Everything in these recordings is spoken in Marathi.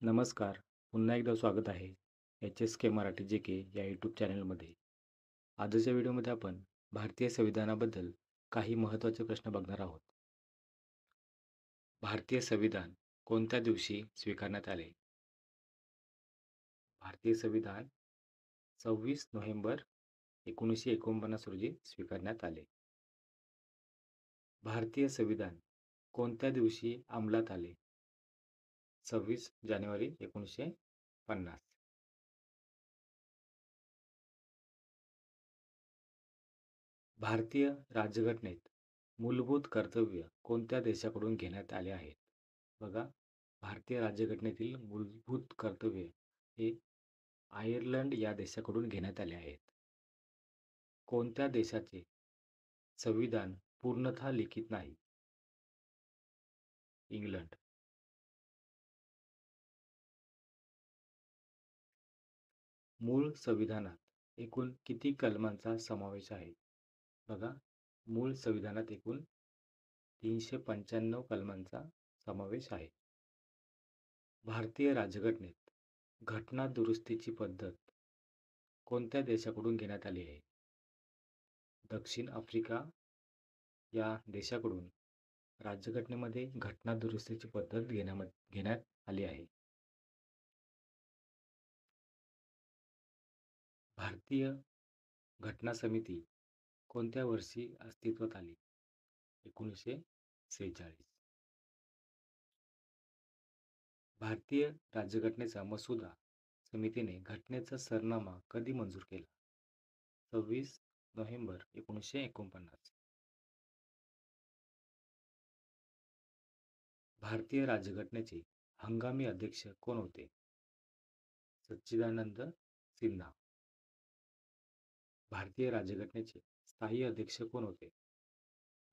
नमस्कार. पुन्हा एकदा स्वागत आहे HSK मराठी JK या यूट्यूब चॅनलमध्ये. आजच्या व्हिडिओमध्ये आपण भारतीय संविधानाबद्दल काही महत्त्वाचे प्रश्न बघणार आहोत. भारतीय संविधान कोणत्या दिवशी स्वीकारण्यात आले? भारतीय संविधान 26 नोव्हेंबर 1949 रोजी स्वीकारण्यात आले. भारतीय संविधान कोणत्या दिवशी अंमलात आले? 26 जानेवारी 1950. भारतीय राज्यघटनेत मूलभूत कर्तव्य कोणत्या देशाकडून घेण्यात आले आहेत? बघा, भारतीय राज्यघटनेतील मूलभूत कर्तव्य हे आयर्लंड या देशाकडून घेण्यात आले आहेत. कोणत्या देशाचे संविधान पूर्णतः लिखित नाही? इंग्लंड. मूळ संविधानात एकूण किती कलमांचा समावेश आहे? बघा, मूळ संविधानात एकूण 395 कलमांचा समावेश आहे. भारतीय राज्यघटनेत घटना दुरुस्तीची पद्धत कोणत्या देशाकडून घेण्यात आली आहे? दक्षिण आफ्रिका या देशाकडून राज्यघटनेमध्ये घटना दुरुस्तीची पद्धत घेण्यात आली आहे. भारतीय घटना समिती कोणत्या वर्षी अस्तित्वात आली? 1946. भारतीय राज्यघटनेचा मसुदा समितीने घटनेचा सरनामा कधी मंजूर केला? 26 नोव्हेंबर 1949. भारतीय राज्यघटनेचे हंगामी अध्यक्ष कोण होते? सच्चिदानंद सिन्हा. भारतीय राज्यघटनेचे स्थायी अध्यक्ष कोण होते?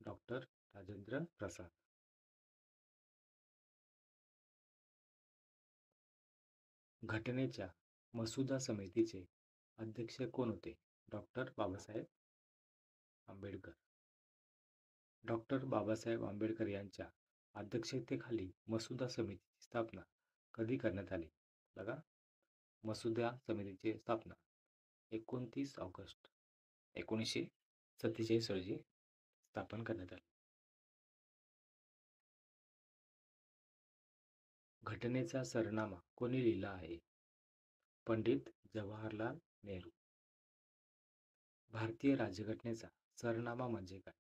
डॉक्टर राजेंद्र प्रसाद. घटनेच्या मसुदा समितीचे अध्यक्ष कोण होते? डॉक्टर बाबासाहेब आंबेडकर. डॉक्टर बाबासाहेब आंबेडकर यांच्या अध्यक्षतेखाली मसुदा समितीची स्थापना कधी करण्यात आली? बघा, मसुदा समितीची स्थापना 29 ऑगस्ट 1947 रोजी स्थापन करण्यात आली. घटनेचा सरनामा कोणी लिहिला आहे? पंडित जवाहरलाल नेहरू. भारतीय राज्यघटनेचा सरनामा म्हणजे काय?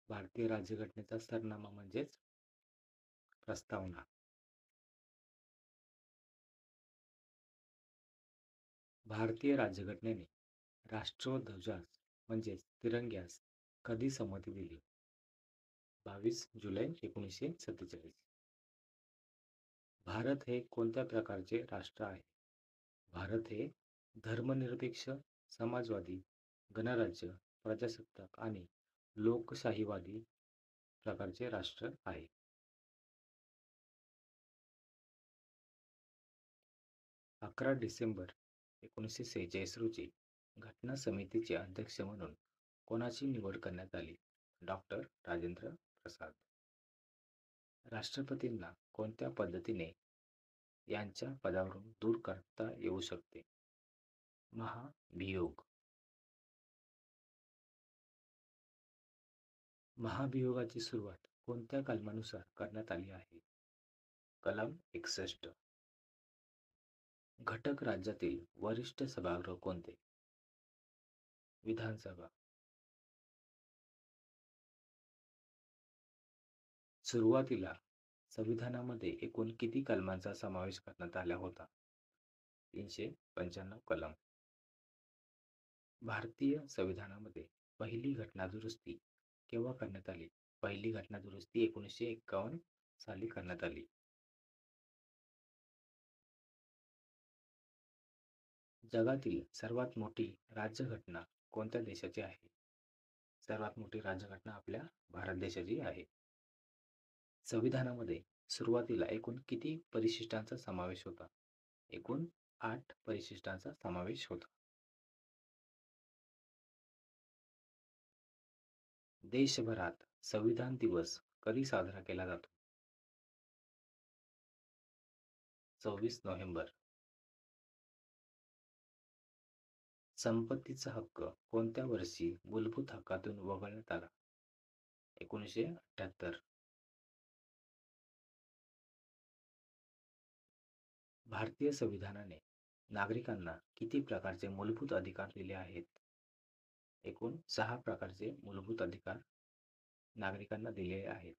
भारतीय राज्यघटनेचा सरनामा म्हणजेच प्रस्तावना. भारतीय राज्यघटनेने राष्ट्रध्वजास म्हणजेच तिरंग्यास कधी संमती दिली? 22 जुलै 1947. भारत हे कोणत्या प्रकारचे राष्ट्र आहे? भारत हे धर्मनिरपेक्ष, समाजवादी, गणराज्य, प्रजासत्ताक आणि लोकशाहीवादी प्रकारचे राष्ट्र आहे. 11 डिसेंबर 1946 रोजी घटना समितीचे अध्यक्ष म्हणून कोणाची निवड करण्यात आली? डॉक्टर राजेंद्र प्रसाद. राष्ट्रपतींना कोणत्या पद्धतीने यांच्या पदावरून दूर करता येऊ शकते? महाभियोग. महाभियोगाची सुरुवात कोणत्या कलमानुसार करण्यात आली आहे? कलम 61. घटक राज्यातील वरिष्ठ सभागृह कोणते? विधानसभा. सुरुवातीला संविधानामध्ये एकूण किती कलमांचा समावेश करण्यात आला होता? 395 कलम. भारतीय संविधानामध्ये पहिली घटना दुरुस्ती केव्हा करण्यात आली? पहिली घटना दुरुस्ती 1951 साली करण्यात आली. जगातील सर्वात मोठी राज्यघटना कोणत्या देशाची आहे? सर्वात मोठी राज्यघटना आपल्या भारत देशाची आहे. संविधानामध्ये सुरुवातीला एकूण किती परिशिष्टांचा समावेश होता? एकूण 8 परिशिष्टांचा समावेश होता. देशभरात संविधान दिवस कधी साजरा केला जातो? 26 नोव्हेंबर. संपत्तीचा हक्क कोणत्या वर्षी मूलभूत हक्कातून वगळण्यात आला? 1978. भारतीय संविधानाने नागरिकांना किती प्रकारचे मूलभूत अधिकार दिले आहेत? एकूण 6 प्रकारचे मूलभूत अधिकार नागरिकांना दिलेले आहेत.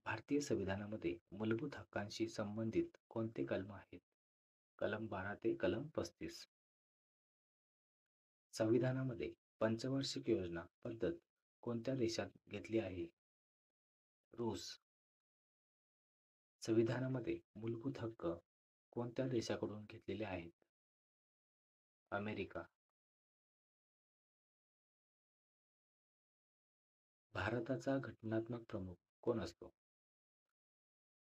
भारतीय संविधानामध्ये मूलभूत हक्कांशी संबंधित कोणते कलम आहेत? कलम 12 ते कलम 35. संविधानामध्ये पंचवार्षिक योजना पद्धत कोणत्या देशात घेतली आहे? रूस. संविधानामध्ये मूलभूत हक्क कोणत्या देशाकडून घेतलेले आहेत? अमेरिका. भारताचा घटनात्मक प्रमुख कोण असतो?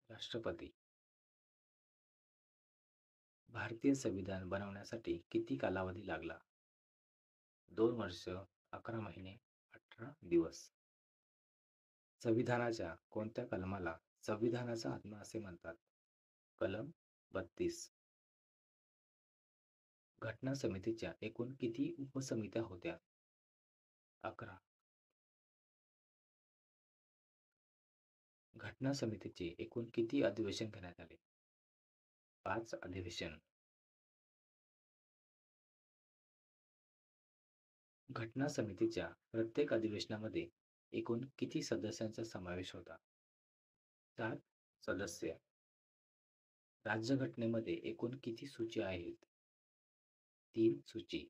राष्ट्रपती. भारतीय संविधान बनवण्यासाठी किती कालावधी लागला? 2 वर्ष, 11 महिने, 18 दिवस. संविधानाच्या कोणत्या कलमाला संविधानाचा आत्मा असे म्हणतात? कलम 32. घटना समितीच्या एकूण किती उपसमित्या होत्या? 11. घटना समितीचे एकूण किती अधिवेशन घेण्यात आले? 5 अधिवेशन. घटना समितीच्या प्रत्येक अधिवेशनामध्ये एकूण किती सदस्यांचा समावेश होता? 7 सदस्य. राज्यघटनेमध्ये एकूण किती सूची आहेत? 3 सूची.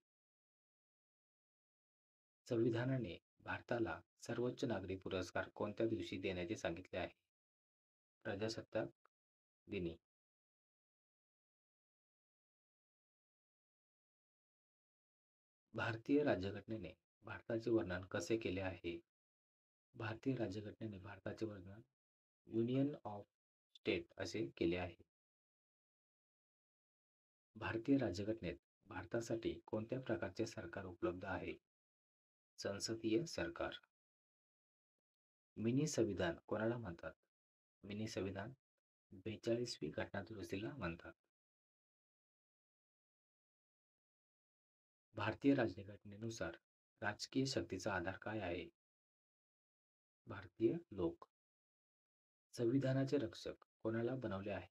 संविधानाने भारताला सर्वोच्च नागरी पुरस्कार कोणत्या दिवशी देण्याचे सांगितले आहे? प्रजासत्ताक दिनी. भारतीय राज्यघटनेने भारताचे वर्णन कसे केले आहे? भारतीय राज्यघटनेने भारताचे वर्णन युनियन ऑफ स्टेट असे केले आहे. भारतीय राज्यघटनेत भारतासाठी कोणत्या प्रकारचे सरकार उपलब्ध आहे? संसदीय सरकार. मिनी संविधान कोणाला म्हणतात? मिनी संविधान 42वी घटनादुरुस्तीला म्हणतात. भारतीय राज्यघटनेनुसार राजकीय शक्तीचा आधार काय आहे? भारतीय लोक. संविधानाचे रक्षक कोणाला बनवले आहे?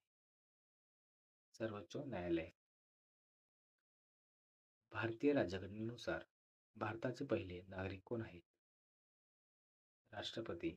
सर्वोच्च न्यायालय. भारतीय राज्यघटनेनुसार भारताचे पहिले नागरिक कोण आहेत? राष्ट्रपती.